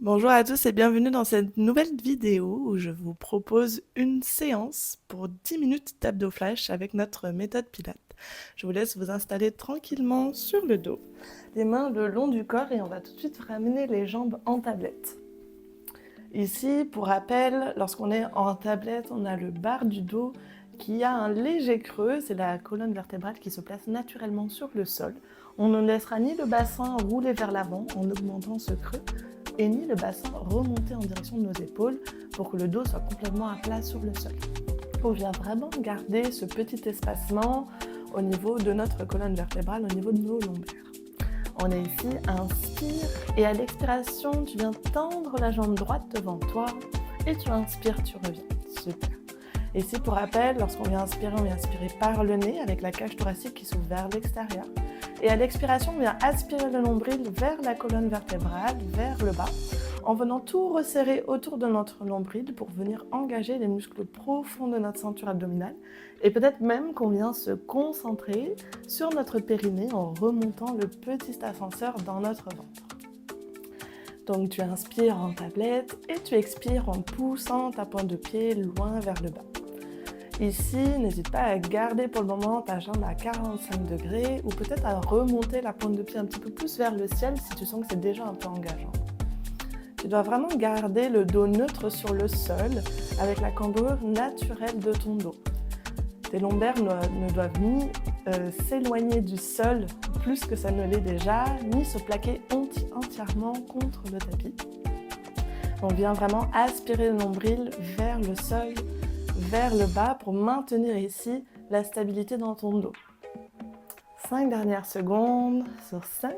Bonjour à tous et bienvenue dans cette nouvelle vidéo où je vous propose une séance pour 10 minutes d'abdos flash avec notre méthode Pilates. Je vous laisse vous installer tranquillement sur le dos, les mains le long du corps et on va tout de suite ramener les jambes en tablette. Ici, pour rappel, lorsqu'on est en tablette, on a le bas du dos qui a un léger creux, c'est la colonne vertébrale qui se place naturellement sur le sol. On ne laissera ni le bassin rouler vers l'avant en augmentant ce creux, et ni le bassin remonter en direction de nos épaules pour que le dos soit complètement à plat sur le sol. On vient vraiment garder ce petit espacement au niveau de notre colonne vertébrale, au niveau de nos lombaires. On est ici, inspire, et à l'expiration, tu viens tendre la jambe droite devant toi, et tu inspires, tu reviens. Super. Ici, pour rappel, lorsqu'on vient inspirer, on vient inspirer par le nez avec la cage thoracique qui s'ouvre vers l'extérieur. Et à l'expiration, on vient aspirer le nombril vers la colonne vertébrale, vers le bas, en venant tout resserrer autour de notre nombril pour venir engager les muscles profonds de notre ceinture abdominale. Et peut-être même qu'on vient se concentrer sur notre périnée en remontant le petit ascenseur dans notre ventre. Donc tu inspires en tablette et tu expires en poussant ta pointe de pied loin vers le bas. Ici, n'hésite pas à garder pour le moment ta jambe à 45 degrés ou peut-être à remonter la pointe de pied un petit peu plus vers le ciel si tu sens que c'est déjà un peu engageant. Tu dois vraiment garder le dos neutre sur le sol avec la cambrure naturelle de ton dos. Tes lombaires ne doivent ni s'éloigner du sol plus que ça ne l'est déjà, ni se plaquer entièrement contre le tapis. On vient vraiment aspirer le nombril vers le sol, vers le bas pour maintenir ici la stabilité dans ton dos. 5 dernières secondes sur 5.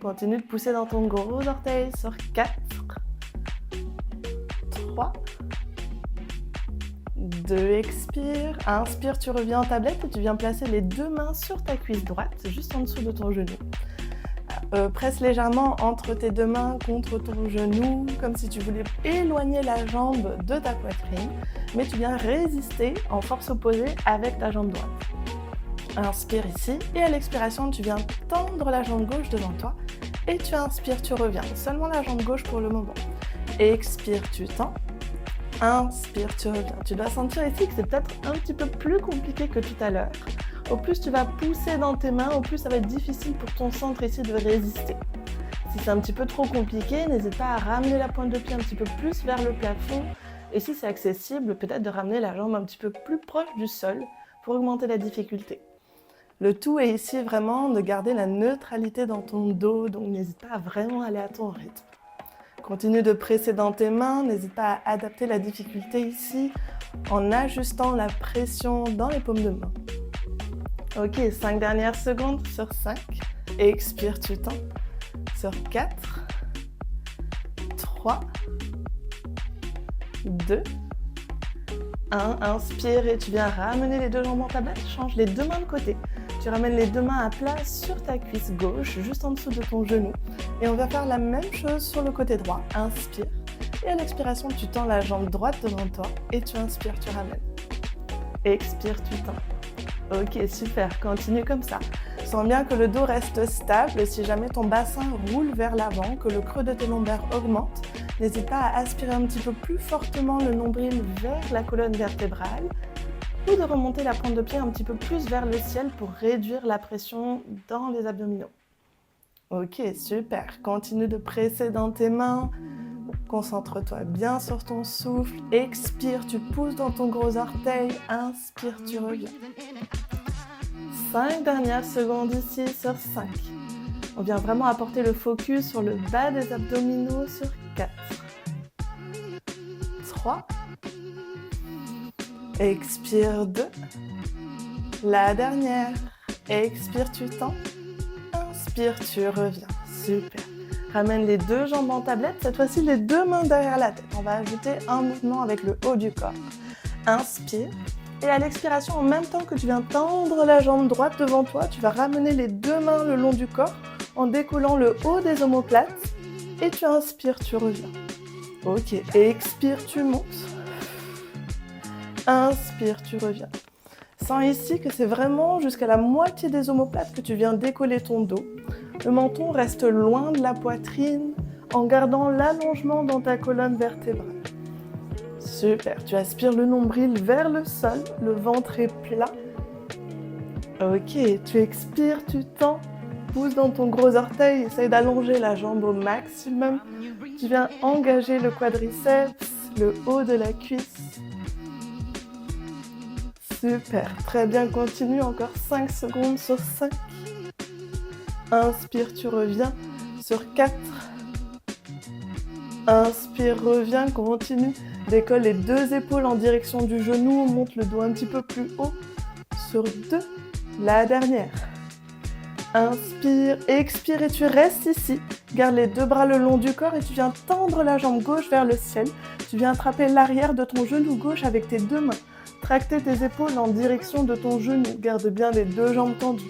Continue de pousser dans ton gros orteil sur 4, 3, 2, expire. Inspire, tu reviens en tablette et tu viens placer les deux mains sur ta cuisse droite, juste en dessous de ton genou. Presse légèrement entre tes deux mains contre ton genou, comme si tu voulais éloigner la jambe de ta poitrine, mais tu viens résister en force opposée avec ta jambe droite. Inspire ici, et à l'expiration, tu viens tendre la jambe gauche devant toi, et tu inspires, tu reviens. Seulement la jambe gauche pour le moment. Expire, tu tends. Inspire, tu reviens. Tu dois sentir ici que c'est peut-être un petit peu plus compliqué que tout à l'heure. Au plus tu vas pousser dans tes mains, au plus ça va être difficile pour ton centre ici de résister. Si c'est un petit peu trop compliqué, n'hésite pas à ramener la pointe de pied un petit peu plus vers le plafond. Et si c'est accessible, peut-être de ramener la jambe un petit peu plus proche du sol pour augmenter la difficulté. Le tout est ici vraiment de garder la neutralité dans ton dos, donc n'hésite pas à vraiment aller à ton rythme. Continue de presser dans tes mains, n'hésite pas à adapter la difficulté ici en ajustant la pression dans les paumes de main. Ok, 5 dernières secondes sur 5. Expire, tu tends. Sur 4, 3, 2, 1. Inspire et tu viens ramener les deux jambes en tablette. Change les deux mains de côté. Tu ramènes les deux mains à plat sur ta cuisse gauche, juste en dessous de ton genou. Et on va faire la même chose sur le côté droit. Inspire. Et à l'expiration, tu tends la jambe droite devant toi. Et tu inspires, tu ramènes. Expire, tu tends. Ok, super, continue comme ça. Sens bien que le dos reste stable. Si jamais ton bassin roule vers l'avant, que le creux de tes lombaires augmente, n'hésite pas à aspirer un petit peu plus fortement le nombril vers la colonne vertébrale ou de remonter la pointe de pied un petit peu plus vers le ciel pour réduire la pression dans les abdominaux. Ok, super. Continue de presser dans tes mains. Concentre-toi bien sur ton souffle. Expire, tu pousses dans ton gros orteil. Inspire, tu reviens. 5 dernières secondes ici sur 5. On vient vraiment apporter le focus sur le bas des abdominaux sur 4. 3. Expire 2. La dernière. Expire, tu tends. Inspire, tu reviens. Super. Ramène les deux jambes en tablette, cette fois-ci les deux mains derrière la tête. On va ajouter un mouvement avec le haut du corps. Inspire. Et à l'expiration, en même temps que tu viens tendre la jambe droite devant toi, tu vas ramener les deux mains le long du corps en décollant le haut des omoplates. Et tu inspires, tu reviens. Ok, expire, tu montes. Inspire, tu reviens. Sens ici que c'est vraiment jusqu'à la moitié des omoplates que tu viens décoller ton dos. Le menton reste loin de la poitrine en gardant l'allongement dans ta colonne vertébrale. Super, tu aspires le nombril vers le sol, le ventre est plat. Ok, tu expires, tu tends, pousse dans ton gros orteil, essaye d'allonger la jambe au maximum. Tu viens engager le quadriceps, le haut de la cuisse. Super, très bien, continue, encore 5 secondes sur 5. Inspire, tu reviens sur 4. Inspire, reviens, continue. Décolle les 2 épaules en direction du genou, monte le dos un petit peu plus haut. Sur 2, la dernière. Inspire, expire et tu restes ici. Garde les 2 bras le long du corps et tu viens tendre la jambe gauche vers le ciel. Tu viens attraper l'arrière de ton genou gauche avec tes 2 mains. Tracter tes épaules en direction de ton genou. Garde bien les 2 jambes tendues.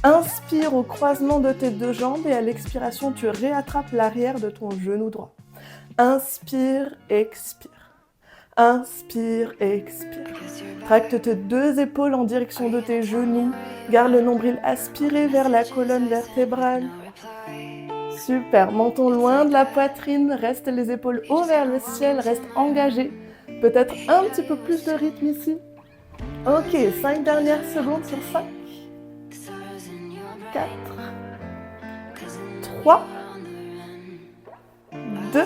Inspire au croisement de tes 2 jambes et à l'expiration, tu réattrapes l'arrière de ton genou droit. Inspire, expire. Inspire, expire. Tracte tes 2 épaules en direction de tes genoux. Garde le nombril aspiré vers la colonne vertébrale. Super, menton loin de la poitrine, reste les épaules haut vers le ciel, reste engagé. Peut-être un petit peu plus de rythme ici. Ok, 5 dernières secondes sur 5. 4. 3. 2.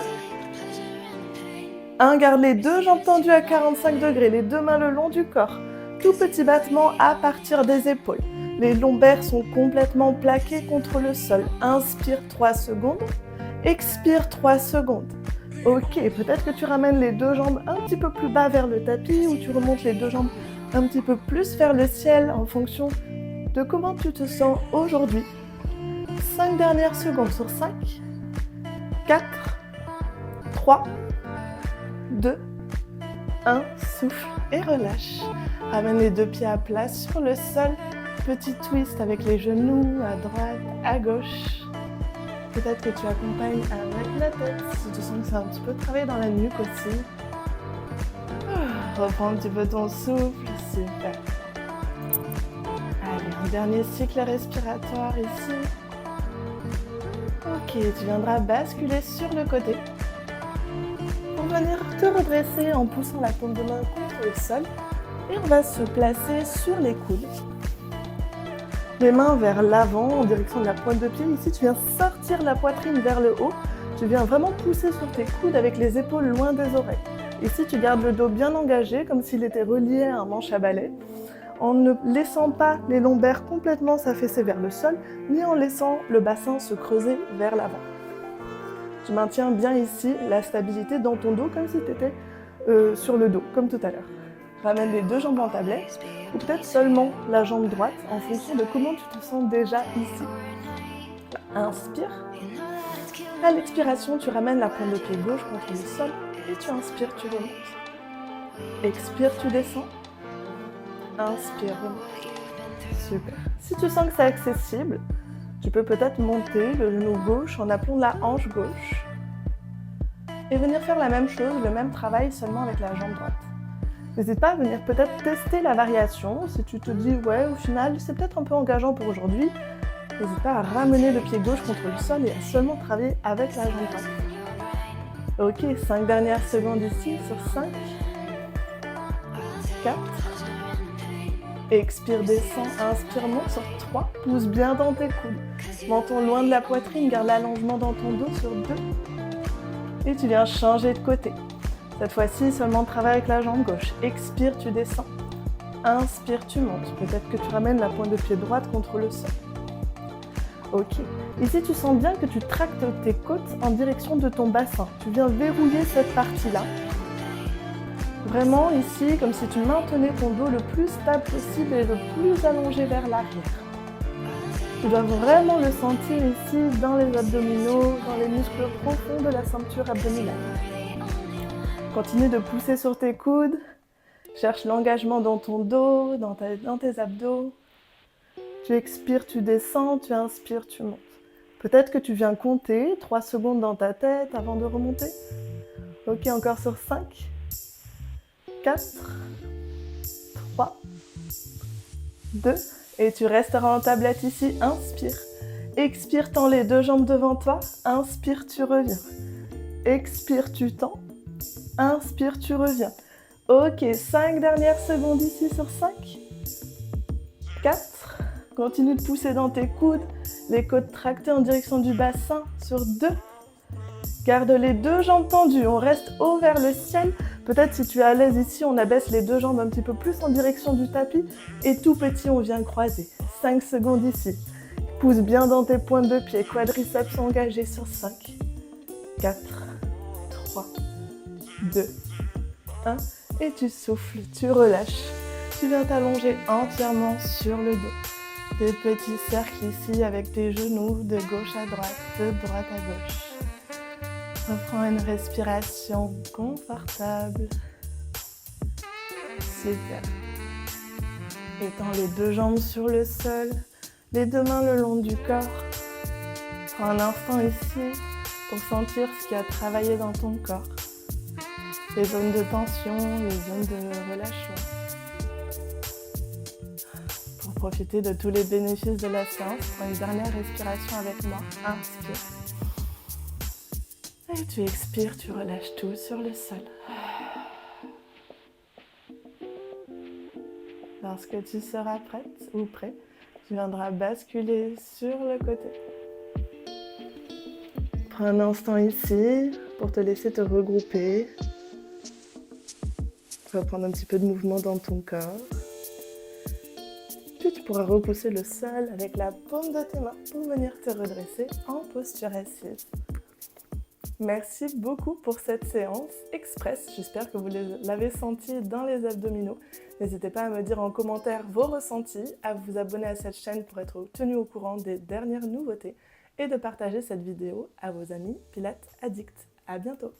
1, garde les 2 jambes tendues à 45 degrés, les 2 mains le long du corps. Tout petit battement à partir des épaules. Les lombaires sont complètement plaqués contre le sol. Inspire 3 secondes, expire 3 secondes. Ok, peut-être que tu ramènes les 2 jambes un petit peu plus bas vers le tapis ou tu remontes les 2 jambes un petit peu plus vers le ciel en fonction de comment tu te sens aujourd'hui. 5 dernières secondes sur 5. 4. 3. 2, 1, souffle et relâche. Ramène les 2 pieds à plat sur le sol. Petit twist avec les genoux à droite, à gauche. Peut-être que tu accompagnes avec la tête si tu sens que c'est un petit peu travaillé dans la nuque aussi. Reprends un petit peu ton souffle, super. Allez, un dernier cycle respiratoire ici. Ok, tu viendras basculer sur le côté. Pour venir te redresser en poussant la paume de main contre le sol et on va se placer sur les coudes. Les mains vers l'avant en direction de la pointe de pied. Ici, tu viens sortir la poitrine vers le haut. Tu viens vraiment pousser sur tes coudes avec les épaules loin des oreilles. Ici, tu gardes le dos bien engagé comme s'il était relié à un manche à balai en ne laissant pas les lombaires complètement s'affaisser vers le sol ni en laissant le bassin se creuser vers l'avant. Tu maintiens bien ici la stabilité dans ton dos comme si tu étais sur le dos, comme tout à l'heure. Ramène les 2 jambes en tablette ou peut-être seulement la jambe droite en fonction de comment tu te sens déjà ici. Inspire. À l'expiration, tu ramènes la pointe de pied gauche contre le sol et tu inspires, tu remontes. Expire, tu descends. Inspire, remonte. Super. Si tu sens que c'est accessible, tu peux peut-être monter le genou gauche en appelant la hanche gauche et venir faire la même chose, le même travail seulement avec la jambe droite. N'hésite pas à venir peut-être tester la variation. Si tu te dis, ouais, au final, c'est peut-être un peu engageant pour aujourd'hui, n'hésite pas à ramener le pied gauche contre le sol et à seulement travailler avec la jambe droite. Ok, 5 dernières secondes ici sur 5. 4. Expire, descend, inspire, monte sur 3. Pousse bien dans tes coudes. Menton loin de la poitrine, garde l'allongement dans ton dos sur 2. Et tu viens changer de côté. Cette fois-ci, seulement travaille avec la jambe gauche. Expire, tu descends. Inspire, tu montes. Peut-être que tu ramènes la pointe de pied droite contre le sol. Ok. Ici, tu sens bien que tu tractes tes côtes en direction de ton bassin. Tu viens verrouiller cette partie-là. Vraiment ici, comme si tu maintenais ton dos le plus stable possible et le plus allongé vers l'arrière. Tu dois vraiment le sentir ici dans les abdominaux, dans les muscles profonds de la ceinture abdominale. Continue de pousser sur tes coudes. Cherche l'engagement dans ton dos, dans tes abdos. Tu expires, tu descends, tu inspires, tu montes. Peut-être que tu viens compter 3 secondes dans ta tête avant de remonter. Ok, encore sur 5. 4. 3. 2. Et tu resteras en tablette ici. Inspire. Expire, tends les deux jambes devant toi. Inspire, tu reviens. Expire, tu tends. Inspire, tu reviens. Ok, 5 dernières secondes ici sur 5. 4. Continue de pousser dans tes coudes. Les côtes tractées en direction du bassin sur 2. Garde les deux jambes tendues. On reste haut vers le ciel. Peut-être si tu es à l'aise ici, on abaisse les deux jambes un petit peu plus en direction du tapis. Et tout petit, on vient croiser. 5 secondes ici. Pousse bien dans tes pointes de pied. Quadriceps engagés sur 5. 4, 3, 2, 1. Et tu souffles, tu relâches. Tu viens t'allonger entièrement sur le dos. Des petits cercles ici avec tes genoux de gauche à droite, de droite à gauche. Reprends une respiration confortable. Super. Étends les deux jambes sur le sol, les deux mains le long du corps. Prends un instant ici pour sentir ce qui a travaillé dans ton corps. Les zones de tension, les zones de relâchement. Pour profiter de tous les bénéfices de la séance, prends une dernière respiration avec moi. Inspire. Et tu expires, tu relâches tout sur le sol. Lorsque tu seras prête ou prêt, tu viendras basculer sur le côté. Prends un instant ici pour te laisser te regrouper. Reprendre un petit peu de mouvement dans ton corps. Puis tu pourras repousser le sol avec la paume de tes mains pour venir te redresser en posture assise. Merci beaucoup pour cette séance express. J'espère que vous l'avez senti dans les abdominaux. N'hésitez pas à me dire en commentaire vos ressentis, à vous abonner à cette chaîne pour être tenu au courant des dernières nouveautés et de partager cette vidéo à vos amis Pilates Addicts. À bientôt!